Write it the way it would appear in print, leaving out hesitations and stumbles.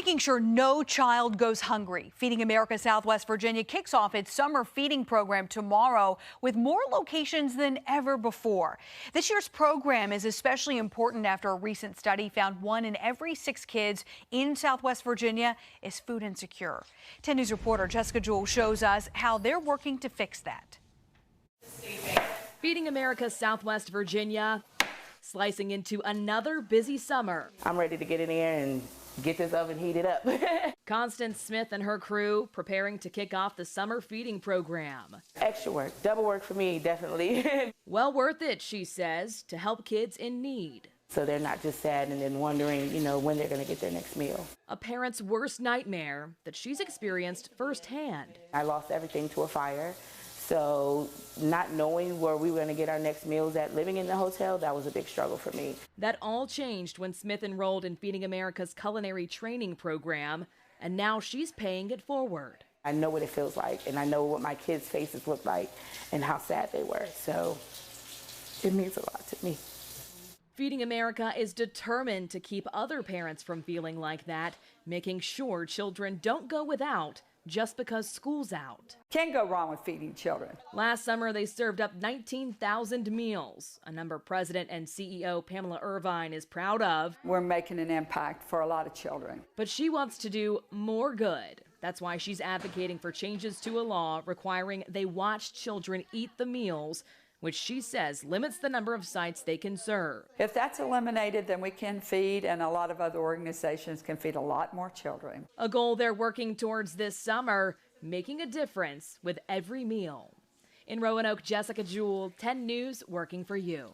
Making sure no child goes hungry. Feeding America Southwest Virginia kicks off its summer feeding program tomorrow with more locations than ever before. This year's program is especially important after a recent study found 1 in every 6 kids in Southwest Virginia is food insecure. 10 News reporter Jessica Jewell shows us how they're working to fix that. Feeding America Southwest Virginia, slicing into another busy summer. I'm ready to get in there and get this oven heated up. Constance Smith and her crew preparing to kick off the summer feeding program. Extra work, double work for me, definitely. Well worth it, she says, to help kids in need. So they're not just sad and then wondering, when they're going to get their next meal. A parent's worst nightmare that she's experienced firsthand. I lost everything to a fire. So not knowing where we were going to get our next meals at, living in the hotel, that was a big struggle for me. That all changed when Smith enrolled in Feeding America's culinary training program, and now she's paying it forward. I know what it feels like, and I know what my kids' faces look like and how sad they were. So it means a lot to me. Feeding America is determined to keep other parents from feeling like that, making sure children don't go without just because school's out. Can't go wrong with feeding children. Last summer, they served up 19,000 meals, a number President and CEO Pamela Irvine is proud of. We're making an impact for a lot of children. But she wants to do more good. That's why she's advocating for changes to a law requiring they watch children eat the meals, which she says limits the number of sites they can serve. If that's eliminated, then we can feed, and a lot of other organizations can feed a lot more children. A goal they're working towards this summer, making a difference with every meal. In Roanoke, Jessica Jewell, 10 News, working for you.